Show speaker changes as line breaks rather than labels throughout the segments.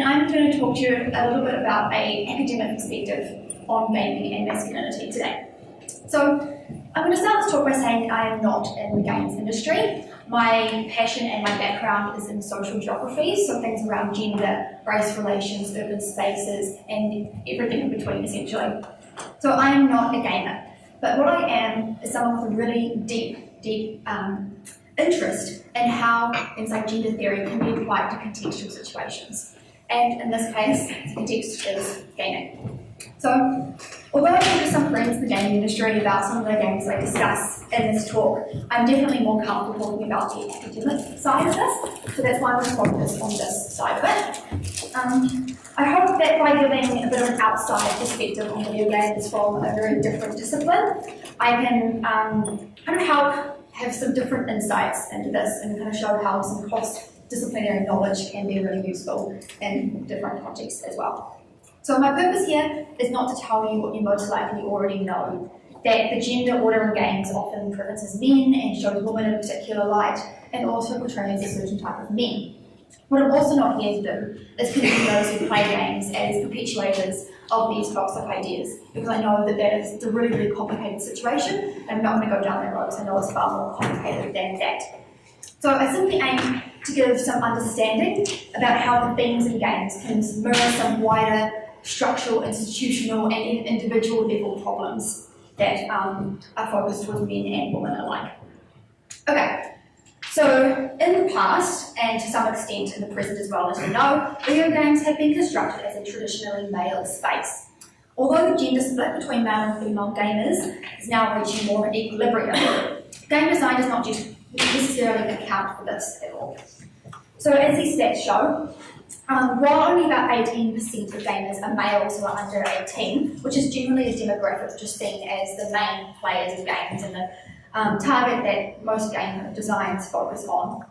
and I'm going to talk to you a little bit about an academic perspective on gaming and masculinity today. So I'm going to start this talk by saying I am not in the games industry. My passion and my background is in social geography, so things around gender, race relations, urban spaces, and everything in between essentially. So I am not a gamer, but what I am is someone with a really deep interest in how things like gender theory can be applied to contextual situations. And in this case, the context is gaming. So, although I talk to some friends in the gaming industry about some of the games that I discuss in this talk, I'm definitely more comfortable talking about the academic side of this, so that's why I'm going to focus on this side of it. I hope that by giving a bit of an outside perspective on video games from a very different discipline, I can kind of help have some different insights into this and kind of show how some cross-disciplinary knowledge can be really useful in different contexts as well. So my purpose here is not to tell you what you most likely already know, that the gender order in games often preferences men and shows women in a particular light, and also portrays a certain type of men. What I'm also not here to do is condemn those who play games as perpetuators of these toxic ideas, because I know that that is a really, really complicated situation, and I'm not going to go down that road because I know it's far more complicated than that. So I simply aim to give some understanding about how the themes in games can mirror some wider structural, institutional, and even individual level problems that are focused towards men and women alike. Okay, so in the past, and to some extent in the present as well, as you know, video games have been constructed as a traditionally male space. Although the gender split between male and female gamers is now reaching more of an equilibrium, game design does not just necessarily account for this at all. So as these stats show, while only about 18% of gamers are males who are under 18, which is generally a demographic just seen as the main players of games and the target that most game designs focus on.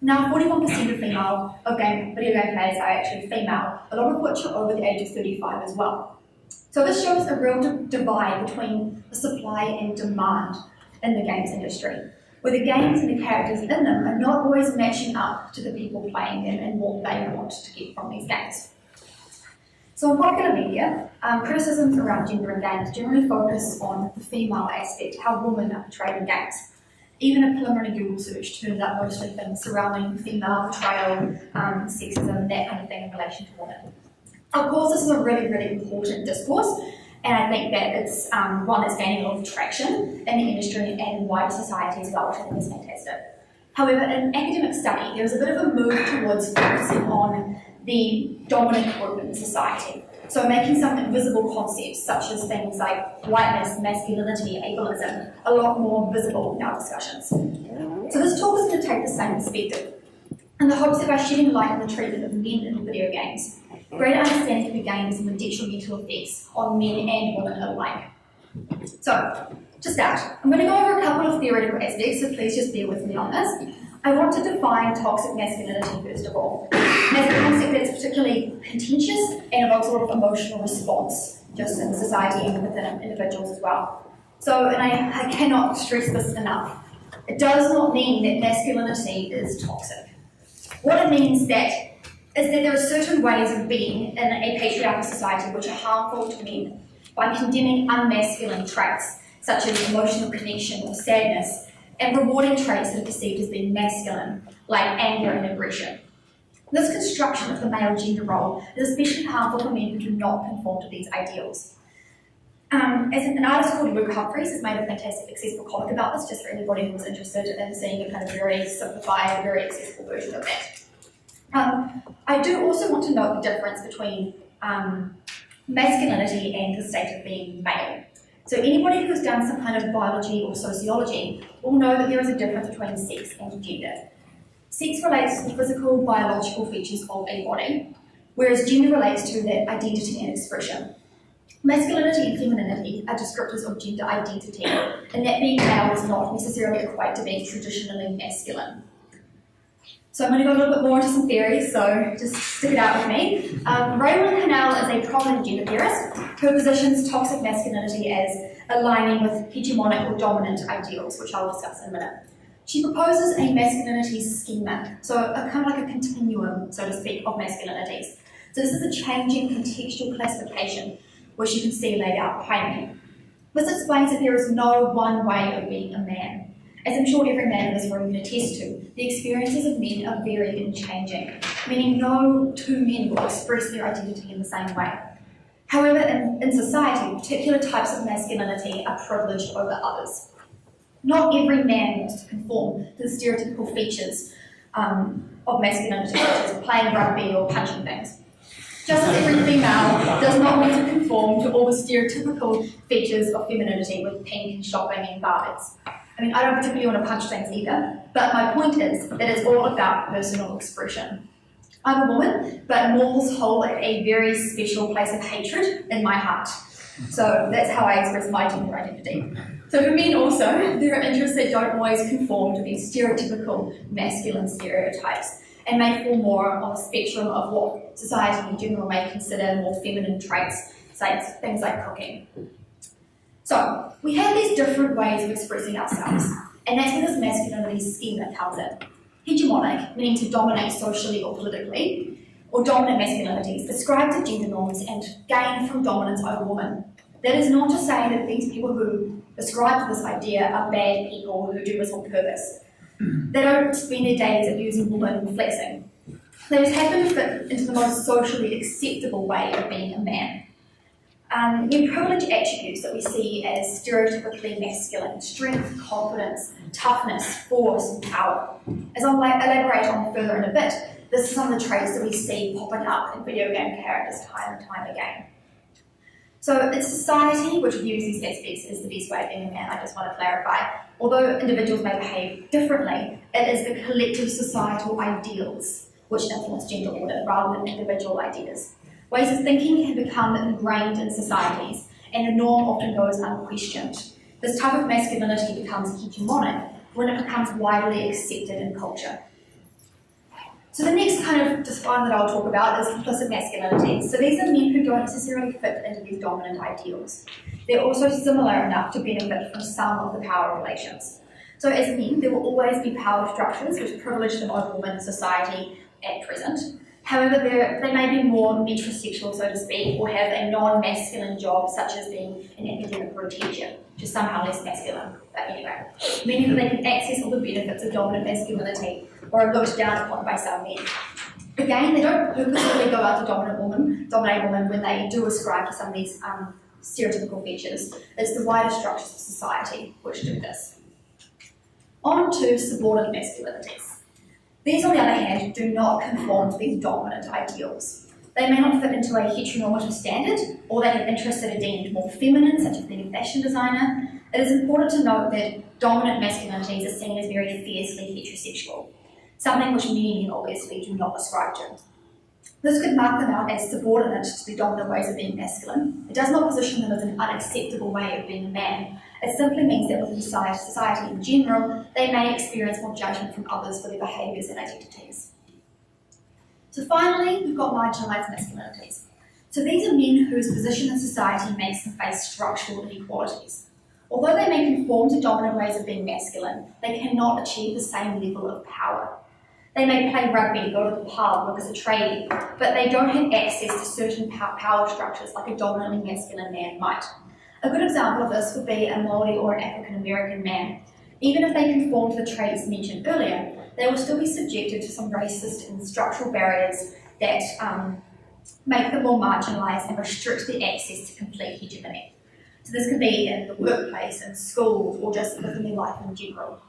Now, 41% of video game players are actually female, a lot of which are over the age of 35 as well. So this shows a real divide between the supply and demand in the games industry, where the games and the characters in them are not always matching up to the people playing them and what they want to get from these games. So in popular media, criticisms around gender in games generally focus on the female aspect, how women are portrayed in games. Even a preliminary Google search turns up mostly things surrounding female portrayal, sexism, that kind of thing in relation to women. Of course, this is a really, really important discourse, and I think that it's one that's gaining a lot of traction in the industry and wider society as well, which I think is fantastic. However, in academic study, there's a bit of a move towards focusing on the dominant group in society. So making some invisible concepts, such as things like whiteness, masculinity, ableism, a lot more visible in our discussions. So this talk is going to take the same perspective, in the hopes that by shedding light on the treatment of men in video games, greater understanding can be gained of some detrimental effects on men and women alike. So, to start, I'm going to go over a couple of theoretical aspects, so please just bear with me on this. I want to define toxic masculinity first of all. As a concept that's particularly contentious and involves a lot of emotional response, just in society and within individuals as well. So, and I cannot stress this enough. It does not mean that masculinity is toxic. What it means is that there are certain ways of being in a patriarchal society which are harmful to men by condemning unmasculine traits such as emotional connection or sadness, and rewarding traits that are perceived as being masculine, like anger and aggression. This construction of the male gender role is especially harmful for men who do not conform to these ideals. As an artist called Luke Humphreys has made a fantastic accessible comic about this, just for anybody who's interested in seeing a kind of very simplified, very accessible version of that. I do also want to note the difference between masculinity and the state of being male. So anybody who's done some kind of biology or sociology will know that there is a difference between sex and gender. Sex relates to the physical, biological features of a body, whereas gender relates to that identity and expression. Masculinity and femininity are descriptors of gender identity, and that being male does not necessarily equate to being traditionally masculine. So I'm going to go a little bit more into some theories, so just stick it out with me. Raymond Cannell is a prominent gender theorist who positions toxic masculinity as aligning with hegemonic or dominant ideals, which I'll discuss in a minute. She proposes a masculinity schema, so a kind of like a continuum, so to speak, of masculinities, So this is a changing contextual classification, which you can see laid out behind me. This explains that there is no one way of being a man. As I'm sure every man in this room can attest to, the experiences of men are varied and changing, meaning no two men will express their identity in the same way. However, in society, particular types of masculinity are privileged over others. Not every man wants to conform to the stereotypical features of masculinity, such as playing rugby or punching things. Just as every female does not want to conform to all the stereotypical features of femininity with pink and shopping and barbets. I mean, I don't particularly want to punch things either, but my point is that it's all about personal expression. I'm a woman, but morals hold a very special place of hatred in my heart. So that's how I express my gender identity. So for men also, there are interests that don't always conform to these stereotypical masculine stereotypes and may fall more on a spectrum of what society in general may consider more feminine traits, say things like cooking. So we have these different ways of expressing ourselves, and that's where this masculinity schema comes in. Hegemonic, meaning to dominate socially or politically, or dominant masculinities, ascribe to gender norms and gain from dominance over women. That is not to say that these people who ascribe to this idea are bad people who do this on purpose. They don't spend their days abusing women and flexing. They just happen to fit into the most socially acceptable way of being a man. We privilege attributes that we see as stereotypically masculine: strength, confidence, toughness, force, and power. As I'll elaborate on further in a bit, this is some of the traits that we see popping up in video game characters time and time again. So it's society which views these aspects as the best way of being a man, I just want to clarify. Although individuals may behave differently, it is the collective societal ideals which influence gender order rather than individual ideas. Ways of thinking have become ingrained in societies, and the norm often goes unquestioned. This type of masculinity becomes hegemonic when it becomes widely accepted in culture. So the next kind of discipline that I'll talk about is implicit masculinity. So these are men who don't necessarily fit into these dominant ideals. They're also similar enough to benefit from some of the power relations. So as men, there will always be power structures which privilege them over women in society at present. However, they may be more metrosexual, so to speak, or have a non-masculine job, such as being an academic or a teacher, which is somehow less masculine. But anyway, meaning that they can access all the benefits of dominant masculinity, or are looked down upon by some men. Again, they don't purposefully go out to dominate women when they do ascribe to some of these stereotypical features. It's the wider structures of society which do this. On to subordinate masculinities. These, on the other hand, do not conform to these dominant ideals. They may not fit into a heteronormative standard, or they have interests that are deemed more feminine, such as being a fashion designer. It is important to note that dominant masculinities are seen as very fiercely heterosexual, something which many men obviously do not ascribe to. This could mark them out as subordinate to the dominant ways of being masculine. It does not position them as an unacceptable way of being a man. It simply means that within society in general, they may experience more judgment from others for their behaviours and identities. So finally, we've got marginalised masculinities. So these are men whose position in society makes them face structural inequalities. Although they may conform to dominant ways of being masculine, they cannot achieve the same level of power. They may play rugby, go to the pub, work as a tradie, but they don't have access to certain power structures like a dominantly masculine man might. A good example of this would be a Māori or an African American man. Even if they conform to the traits mentioned earlier, they will still be subjected to some racist and structural barriers that make them more marginalised and restrict their access to complete hegemony. So this could be in the workplace, in schools, or just within their life in general.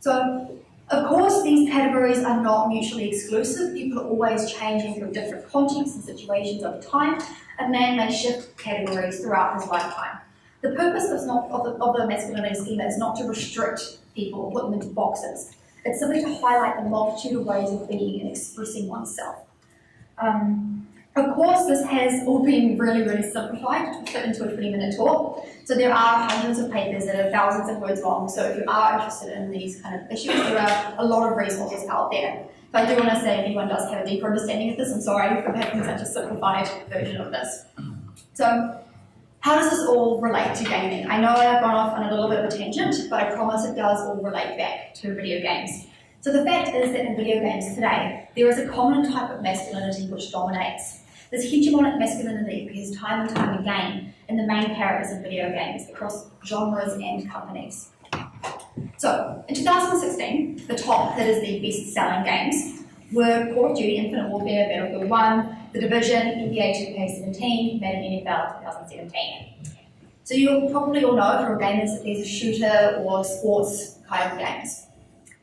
So, of course, these categories are not mutually exclusive. People are always changing through different contexts and situations over time. A man may shift categories throughout his lifetime. The purpose of the masculinity schema is not to restrict people or put them into boxes. It's simply to highlight the multitude of ways of being and expressing oneself. Of course, this has all been really, really simplified to fit into a 20-minute talk. So there are hundreds of papers that are thousands of words long. So if you are interested in these kind of issues, there are a lot of resources out there. But I do want to say if anyone does have a deeper understanding of this, I'm sorry for having such a simplified version of this. So how does this all relate to gaming? I know I've gone off on a little bit of a tangent, but I promise it does all relate back to video games. So the fact is that in video games today, there is a common type of masculinity which dominates. This hegemonic masculinity appears time and time again in the main characters in video games across genres and companies. So, in 2016, the top that is the best-selling games were Call of Duty, Infinite Warfare, Battlefield 1, The Division, NBA 2K17, Madden NFL 2017. So you'll probably all know from gamers that these are shooter or sports kind of games.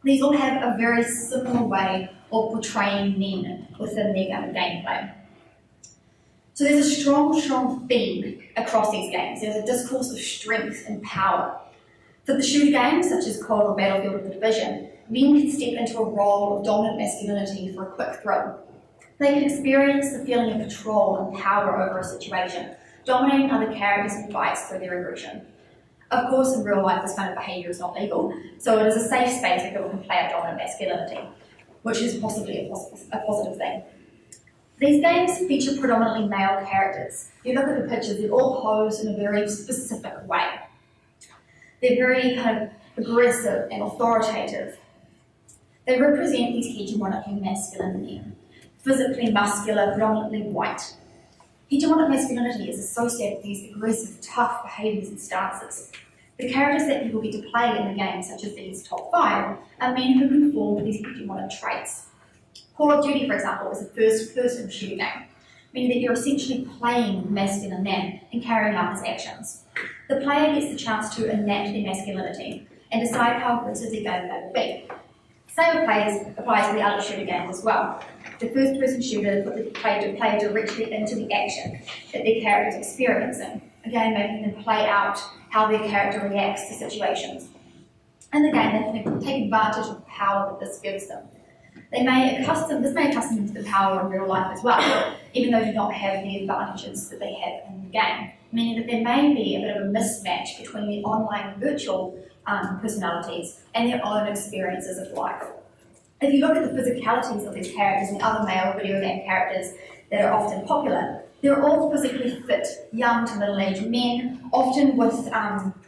These all have a very similar way of portraying men within their gameplay. So there's a strong theme across these games. There's a discourse of strength and power. For the shooter games, such as COD or Battlefield or The Division, men can step into a role of dominant masculinity for a quick thrill. They can experience the feeling of control and power over a situation, dominating other characters in fights through their aggression. Of course, in real life, this kind of behaviour is not legal, so it is a safe space where people can play up dominant masculinity, which is possibly a positive thing. These games feature predominantly male characters. If you look at the pictures, they're all posed in a very specific way. They're very kind of aggressive and authoritative. They represent these hegemonically masculine men, physically muscular, predominantly white. Hegemonic masculinity is associated with these aggressive, tough behaviours and stances. The characters that people get to play in the game, such as these top 5, are men who conform to these hegemonic traits. Call of Duty, for example, is a first-person shooter game, meaning that you're essentially playing the masculine man and carrying out his actions. The player gets the chance to enact their masculinity and decide how aggressive their game will be. Same applies to the other shooter games as well. The first-person shooter put the player directly into the action that their character is experiencing, again making them play out how their character reacts to situations. In the game, they can take advantage of the power that this gives them. This may accustom them to the power in real life as well, even though they do not have the advantages that they have in the game, meaning that there may be a bit of a mismatch between the online and virtual personalities and their own experiences of life. If you look at the physicalities of these characters and other male video game characters that are often popular, they're all physically fit, young to middle-aged men, often with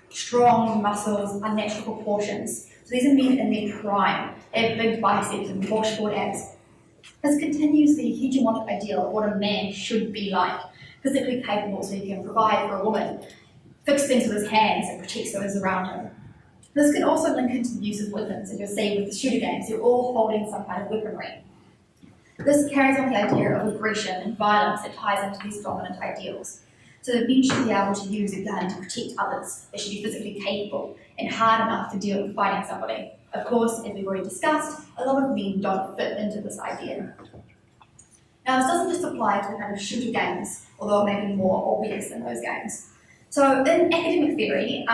strong muscles, unnatural proportions. So these are men in their prime. They have big biceps and washboard abs. This continues the hegemonic ideal of what a man should be like, physically capable so he can provide for a woman, fix things with his hands and protect those around him. This can also link into the use of weapons, as you'll see with the shooter games. They're all holding some kind of weaponry. This carries on the idea of aggression and violence that ties into these dominant ideals. So that men should be able to use a gun to protect others. They should be physically capable and hard enough to deal with fighting somebody. Of course, as we've already discussed, a lot of men don't fit into this idea. Now, this doesn't just apply to the kind of shooter games, although it may be more obvious in those games. So in academic theory,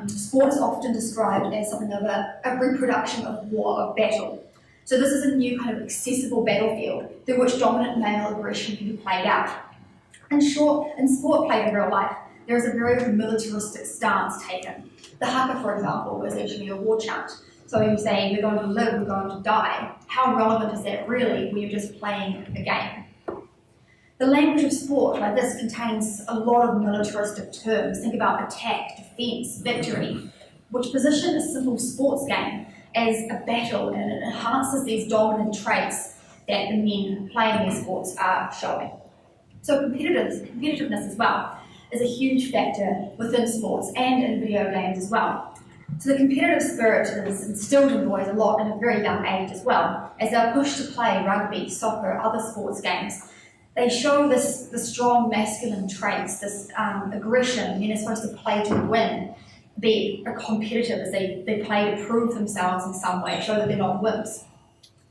sport is often described as something of a reproduction of war, of battle. So this is a new kind of accessible battlefield through which dominant male aggression can be played out. In short, in sport played in real life, there is a very militaristic stance taken. The haka, for example, is actually a war chant. So you say, we're going to live, we're going to die. How relevant is that really when you're just playing a game? The language of sport like this contains a lot of militaristic terms. Think about attack, defence, victory, which position a simple sports game as a battle, and it enhances these dominant traits that the men playing these sports are showing. So competitiveness as well is a huge factor within sports and in video games as well. So the competitive spirit is instilled in boys a lot at a very young age as well, as they're pushed to play rugby, soccer, other sports games. They show the strong masculine traits, this aggression. Men are supposed to play to win, be competitive as they play to prove themselves in some way, show that they're not wimps.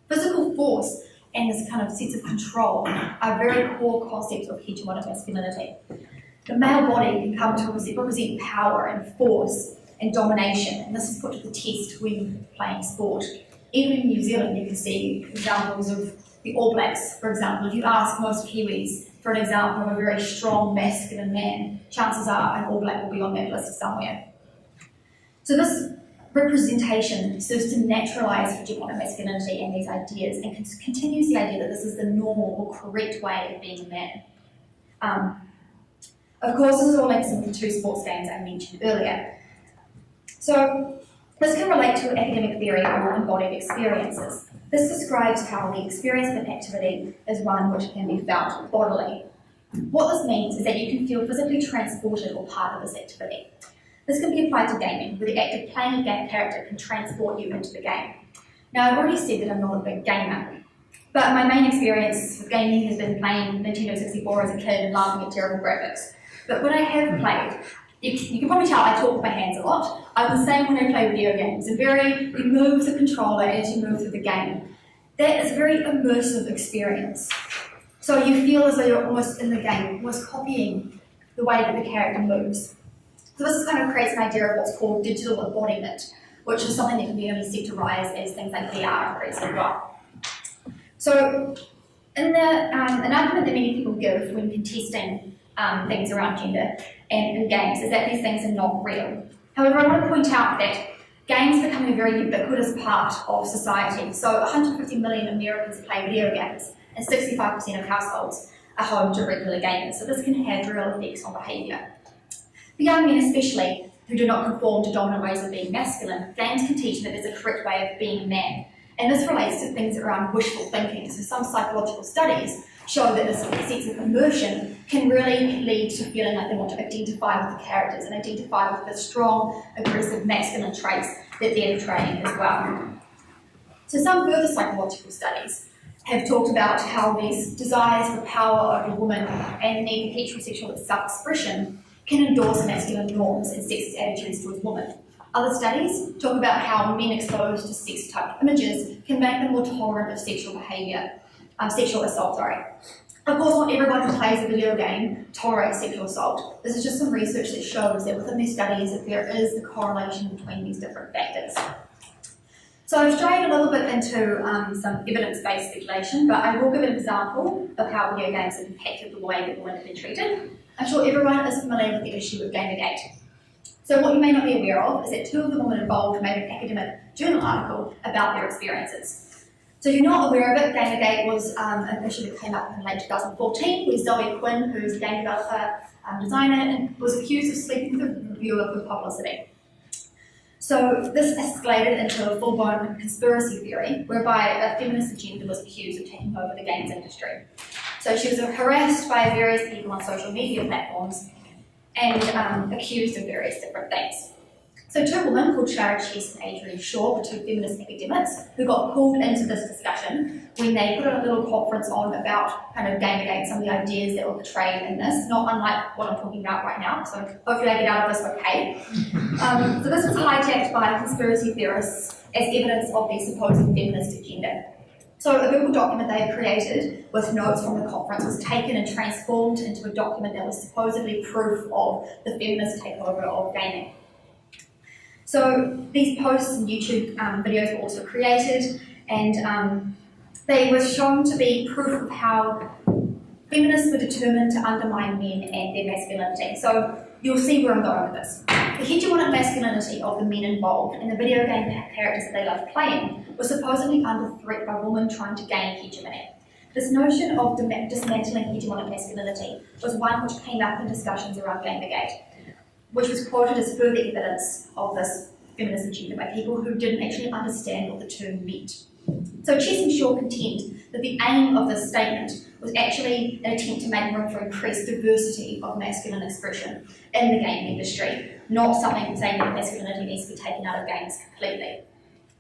Physical force and this kind of sense of control are very core concepts of hegemonic masculinity. The male body can come to represent power and force and domination, and this is put to the test when playing sport. Even in New Zealand, you can see examples of the All Blacks, for example. If you ask most Kiwis for an example of a very strong masculine man, chances are an All Black will be on that list somewhere. So this representation serves to naturalise hegemonic masculinity and these ideas, and continues the idea that this is the normal or correct way of being a man. Of course, this is all linked into the two sports games I mentioned earlier. So this can relate to academic theory or embodied experiences. This describes how the experience of an activity is one which can be felt bodily. What this means is that you can feel physically transported or part of this activity. This can be applied to gaming, where the act of playing a game character can transport you into the game. Now, I've already said that I'm not a big gamer, but my main experience with gaming has been playing Nintendo 64 as a kid and laughing at terrible graphics. But when I have played, you can probably tell I talk with my hands a lot. I'm the same when I play video games. You move the controller as you move through the game. That is a very immersive experience. So you feel as though you're almost in the game, almost copying the way that the character moves. So this kind of creates an idea of what's called digital embodiment, which is something that can be only set to rise as things like VR increase as well. So an argument that many people give when contesting things around gender and in games is that these things are not real. However, I want to point out that games are becoming a very ubiquitous part of society. So 150 million Americans play video games, and 65% of households are home to regular gamers. So this can have real effects on behaviour. For young men especially, who do not conform to dominant ways of being masculine, games can teach that there's a correct way of being a man. And this relates to things around wishful thinking. So some psychological studies show that this sense of immersion can really lead to feeling like they want to identify with the characters and identify with the strong, aggressive, masculine traits that they're portraying as well. So some further psychological studies have talked about how these desires for power over women and the need for heterosexual self-expression can endorse masculine norms and sexist attitudes towards women. Other studies talk about how men exposed to sex-type images can make them more tolerant of sexual behaviour, sexual assault, Of course, not everyone who plays a video game tolerates sexual assault. This is just some research that shows that within these studies that there is a correlation between these different factors. So I've strayed a little bit into some evidence-based speculation, but I will give an example of how video games have impacted the way that women have been treated. I'm sure everyone is familiar with the issue of Gamergate. So what you may not be aware of is that 2 of the women involved made an academic journal article about their experiences. So if you're not aware of it, Gamergate was an issue that came up in late 2014 where Zoe Quinn, who's a game developer, designer, was accused of sleeping with a reviewer for publicity. So this escalated into a full-blown conspiracy theory whereby a feminist agenda was accused of taking over the games industry. So she was harassed by various people on social media platforms and accused of various different things. So 2 women called Shara Chess and Adrienne Shaw were 2 feminist academics who got pulled into this discussion when they put a little conference on about kind of Gamergate, some of the ideas that were portrayed in this, not unlike what I'm talking about right now, so hopefully I get out of this okay. So this was hijacked by conspiracy theorists as evidence of their supposed feminist agenda. So a Google document they had created with notes from the conference was taken and transformed into a document that was supposedly proof of the feminist takeover of gaming. So these posts and YouTube videos were also created, and they were shown to be proof of how feminists were determined to undermine men and their masculinity. So you'll see where I'm going with this. The hegemonic masculinity of the men involved and the video game characters that they loved playing was supposedly under threat by women trying to gain hegemony. This notion of dismantling hegemonic masculinity was one which came up in discussions around Gamergate, which was quoted as further evidence of this feminist agenda by people who didn't actually understand what the term meant. So Chess and Shaw contend that the aim of this statement was actually an attempt to make room for increased diversity of masculine expression in the gaming industry, not something saying that masculinity needs to be taken out of games completely.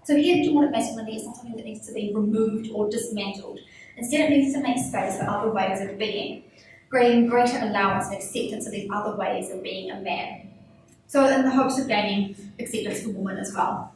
So hegemonic masculinity is not something that needs to be removed or dismantled. Instead, it needs to make space for other ways of being, creating greater allowance and acceptance of these other ways of being a man. So in the hopes of gaining acceptance for women as well.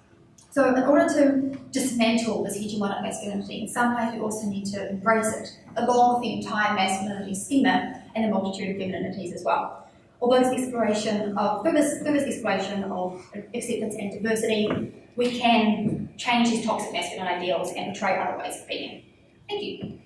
So in order to dismantle this hegemonic masculinity, in some ways we also need to embrace it, along with the entire masculinity schema and a multitude of femininities as well. Although this exploration of furthest exploration of acceptance and diversity, we can change these toxic masculine ideals and portray other ways of being. Thank you.